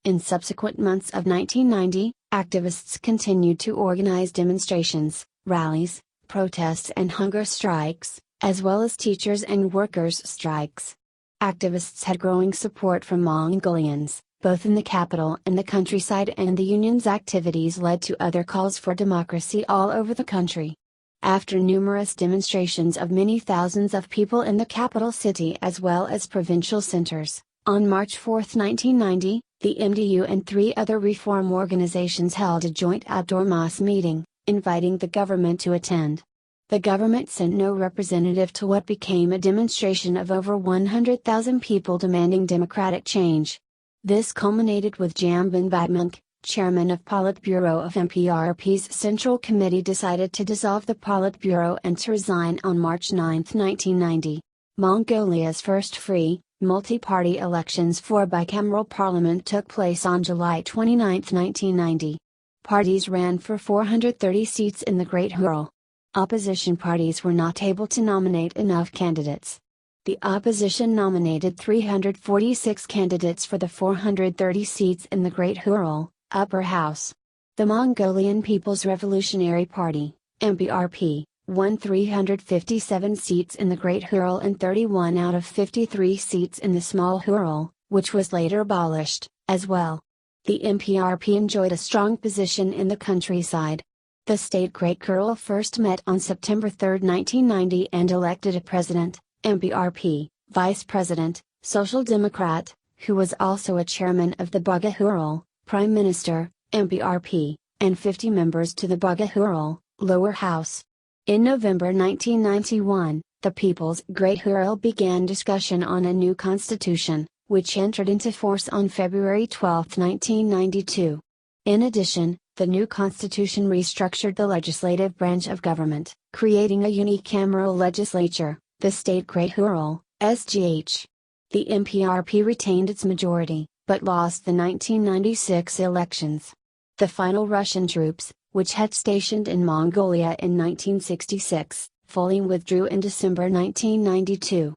In subsequent months of 1990, activists continued to organize demonstrations, rallies, protests and hunger strikes, as well as teachers and workers' strikes. Activists had growing support from Mongolians, both in the capital and the countryside, and the union's activities led to other calls for democracy all over the country. After numerous demonstrations of many thousands of people in the capital city as well as provincial centers, on March 4, 1990, the MDU and 3 other reform organizations held a joint outdoor mass meeting, inviting the government to attend. The government sent no representative to what became a demonstration of over 100,000 people demanding democratic change. This culminated with Jambon Batmank, chairman of Politburo of MPRP's Central Committee, decided to dissolve the Politburo and to resign on March 9, 1990. Mongolia's first free, multi-party elections for bicameral parliament took place on July 29, 1990. Parties ran for 430 seats in the Great Ural. Opposition parties were not able to nominate enough candidates. The opposition nominated 346 candidates for the 430 seats in the Great Ural, Upper House. The Mongolian People's Revolutionary Party, MPRP, won 357 seats in the Great Ural and 31 out of 53 seats in the Small Ural, which was later abolished, as well. The MPRP enjoyed a strong position in the countryside. The state Great Ural first met on September 3, 1990 and elected a president, MPRP, vice president, Social Democrat, who was also a chairman of the Buga Ural, prime minister, MPRP, and 50 members to the Buga Ural, lower house. In November 1991, the People's Great Ural began discussion on a new constitution, which entered into force on February 12, 1992. In addition, the new constitution restructured the legislative branch of government, creating a unicameral legislature, the State Great Ural, SGH. The MPRP retained its majority, but lost the 1996 elections. The final Russian troops, which had stationed in Mongolia in 1966, fully withdrew in December 1992.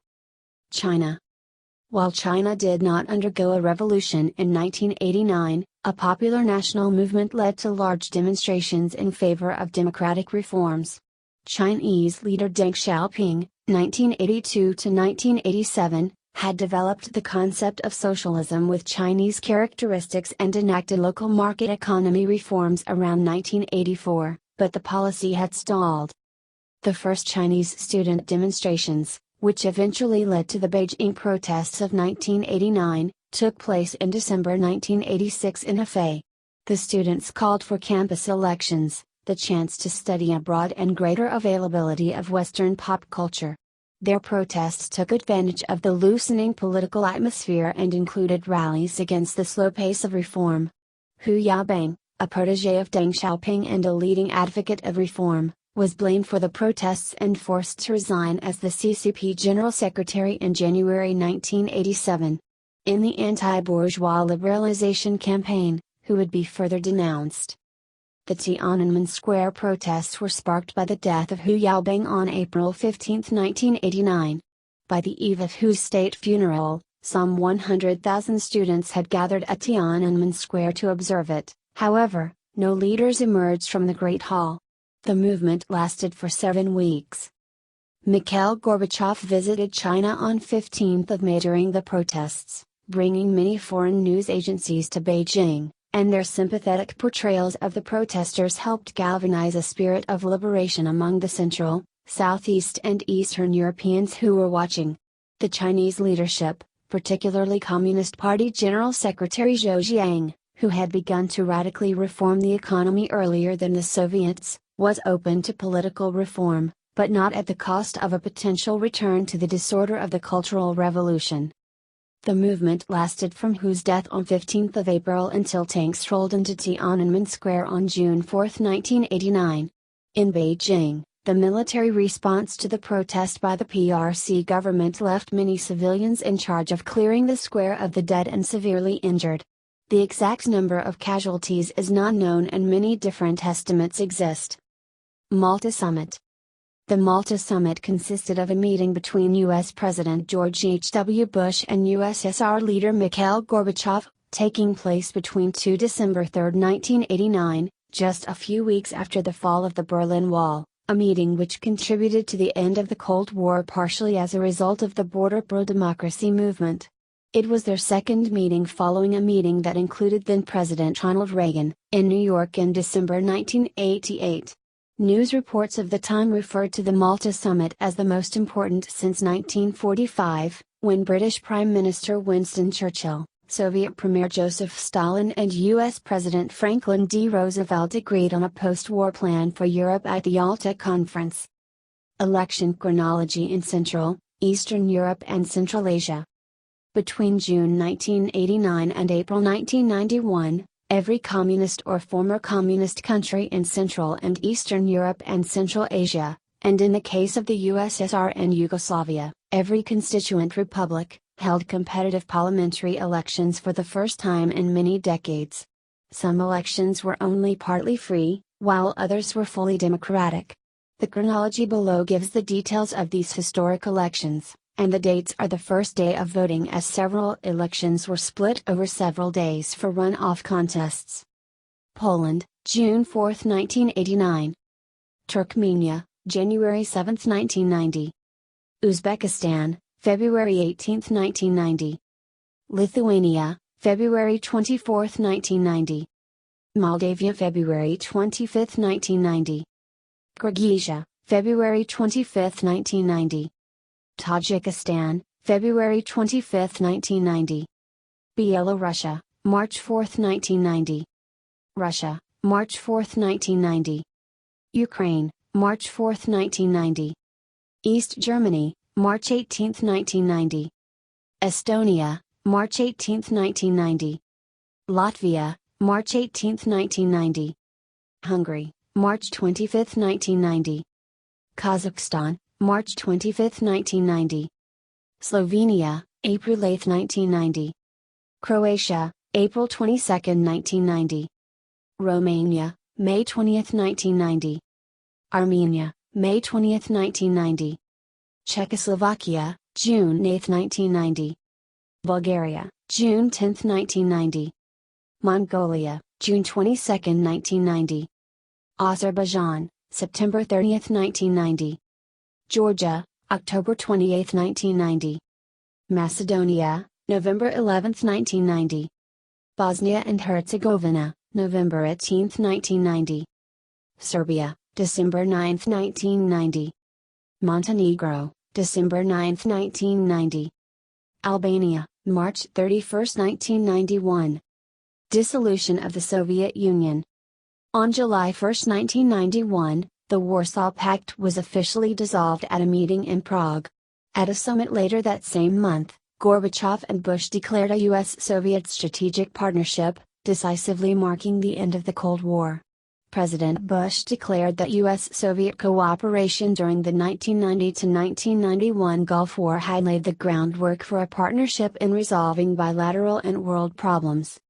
China. While China did not undergo a revolution in 1989, a popular national movement led to large demonstrations in favor of democratic reforms. Chinese leader Deng Xiaoping, 1982 to 1987, had developed the concept of socialism with Chinese characteristics and enacted local market economy reforms around 1984, but the policy had stalled. The first Chinese student demonstrations, which eventually led to the Beijing protests of 1989, took place in December 1986 in Hefei. The students called for campus elections, the chance to study abroad and greater availability of Western pop culture. Their protests took advantage of the loosening political atmosphere and included rallies against the slow pace of reform. Hu Yaobang, a protege of Deng Xiaoping and a leading advocate of reform, was blamed for the protests and forced to resign as the CCP General Secretary in January 1987. In the anti-bourgeois liberalization campaign, Hu would be further denounced. The Tiananmen Square protests were sparked by the death of Hu Yaobang on April 15, 1989. By the eve of Hu's state funeral, some 100,000 students had gathered at Tiananmen Square to observe it. However, no leaders emerged from the Great Hall. The movement lasted for 7 weeks. Mikhail Gorbachev visited China on 15 May during the protests, bringing many foreign news agencies to Beijing, and their sympathetic portrayals of the protesters helped galvanize a spirit of liberation among the Central, Southeast and Eastern Europeans who were watching. The Chinese leadership, particularly Communist Party General Secretary Zhou Jiang, who had begun to radically reform the economy earlier than the Soviets, was open to political reform, but not at the cost of a potential return to the disorder of the Cultural Revolution. The movement lasted from Hu's death on 15 April until tanks rolled into Tiananmen Square on June 4, 1989. In Beijing, the military response to the protest by the PRC government left many civilians in charge of clearing the square of the dead and severely injured. The exact number of casualties is not known and many different estimates exist. Malta Summit. The Malta Summit consisted of a meeting between U.S. President George H. W. Bush and USSR leader Mikhail Gorbachev, taking place between December 3, 1989, just a few weeks after the fall of the Berlin Wall, a meeting which contributed to the end of the Cold War partially as a result of the border pro-democracy movement. It was their second meeting following a meeting that included then-President Ronald Reagan, in New York in December 1988. News reports of the time referred to the Malta Summit as the most important since 1945, when British Prime Minister Winston Churchill, Soviet Premier Joseph Stalin and U.S. President Franklin D. Roosevelt agreed on a post-war plan for Europe at the Yalta Conference. Election chronology in Central, Eastern Europe and Central Asia. Between June 1989 and April 1991, every communist or former communist country in Central and Eastern Europe and Central Asia, and in the case of the USSR and Yugoslavia, every constituent republic, held competitive parliamentary elections for the first time in many decades. Some elections were only partly free, while others were fully democratic. The chronology below gives the details of these historic elections, and the dates are the first day of voting as several elections were split over several days for runoff contests. Poland, June 4, 1989. Turkmenia, January 7, 1990. Uzbekistan, February 18, 1990. Lithuania, February 24, 1990. Moldavia, February 25, 1990. Kyrgyzia, February 25, 1990. Tajikistan, February 25, 1990. Belarus, March 4, 1990. Russia, March 4, 1990. Ukraine, March 4, 1990. East Germany, March 18, 1990. Estonia, March 18, 1990. Latvia, March 18, 1990. Hungary, March 25, 1990. Kazakhstan, March 25, 1990. Slovenia, April 8, 1990. Croatia, April 22, 1990. Romania, May 20, 1990. Armenia, May 20, 1990. Czechoslovakia, June 8, 1990. Bulgaria, June 10, 1990. Mongolia, June 22, 1990. Azerbaijan, September 30, 1990. Georgia, October 28, 1990. Macedonia, November 11, 1990. Bosnia and Herzegovina, November 18, 1990. Serbia, December 9, 1990. Montenegro, December 9, 1990. Albania, March 31, 1991. Dissolution of the Soviet Union. On July 1, 1991, the Warsaw Pact was officially dissolved at a meeting in Prague. At a summit later that same month, Gorbachev and Bush declared a U.S.-Soviet strategic partnership, decisively marking the end of the Cold War. President Bush declared that U.S.-Soviet cooperation during the 1990-1991 Gulf War had laid the groundwork for a partnership in resolving bilateral and world problems.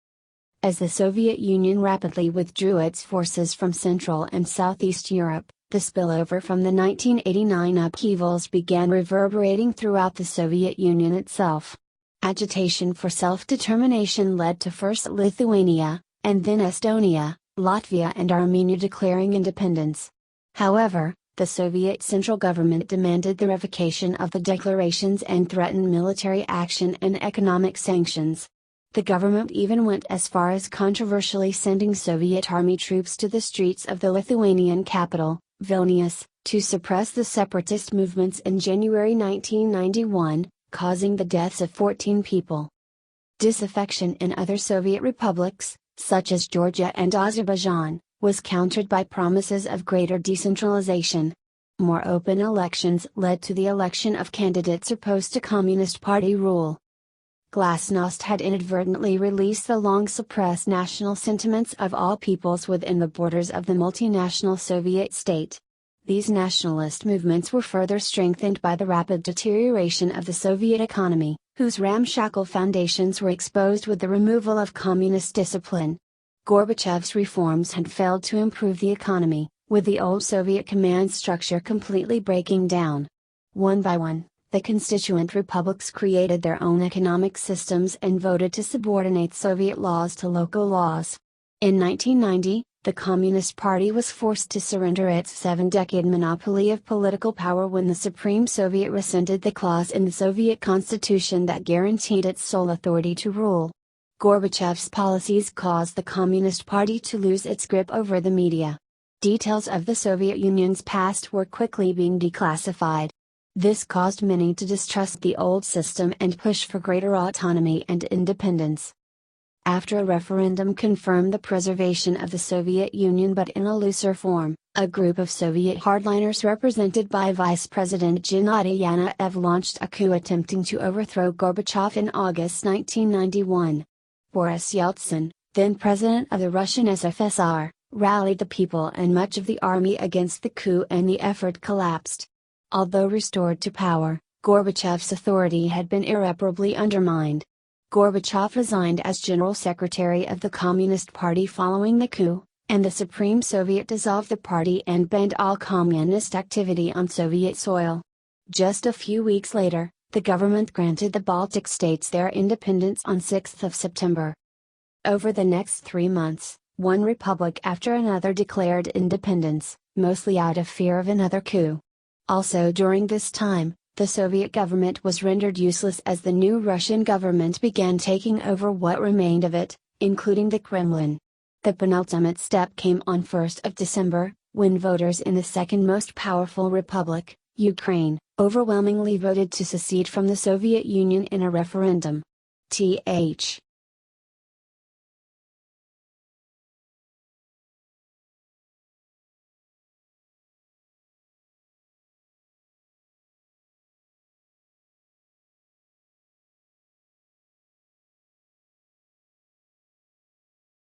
As the Soviet Union rapidly withdrew its forces from Central and Southeast Europe, the spillover from the 1989 upheavals began reverberating throughout the Soviet Union itself. Agitation for self-determination led to first Lithuania, and then Estonia, Latvia and Armenia declaring independence. However, the Soviet central government demanded the revocation of the declarations and threatened military action and economic sanctions. The government even went as far as controversially sending Soviet army troops to the streets of the Lithuanian capital, Vilnius, to suppress the separatist movements in January 1991, causing the deaths of 14 people. Disaffection in other Soviet republics, such as Georgia and Azerbaijan, was countered by promises of greater decentralization. More open elections led to the election of candidates opposed to Communist Party rule. Glasnost had inadvertently released the long-suppressed national sentiments of all peoples within the borders of the multinational Soviet state. These nationalist movements were further strengthened by the rapid deterioration of the Soviet economy, whose ramshackle foundations were exposed with the removal of communist discipline. Gorbachev's reforms had failed to improve the economy, with the old Soviet command structure completely breaking down. One by one, the constituent republics created their own economic systems and voted to subordinate Soviet laws to local laws. In 1990, the Communist Party was forced to surrender its 7-decade monopoly of political power when the Supreme Soviet rescinded the clause in the Soviet constitution that guaranteed its sole authority to rule. Gorbachev's policies caused the Communist Party to lose its grip over the media. Details of the Soviet Union's past were quickly being declassified. This caused many to distrust the old system and push for greater autonomy and independence. After a referendum confirmed the preservation of the Soviet Union but in a looser form, a group of Soviet hardliners represented by Vice President Gennady Yanayev launched a coup attempting to overthrow Gorbachev in August 1991. Boris Yeltsin, then president of the Russian SFSR, rallied the people and much of the army against the coup and the effort collapsed. Although restored to power, Gorbachev's authority had been irreparably undermined. Gorbachev resigned as General Secretary of the Communist Party following the coup, and the Supreme Soviet dissolved the party and banned all communist activity on Soviet soil. Just a few weeks later, the government granted the Baltic states their independence on 6 September. Over the next 3 months, one republic after another declared independence, mostly out of fear of another coup. Also during this time, the Soviet government was rendered useless as the new Russian government began taking over what remained of it, including the Kremlin. The penultimate step came on 1 December, when voters in the second most powerful republic, Ukraine, overwhelmingly voted to secede from the Soviet Union in a referendum. Th.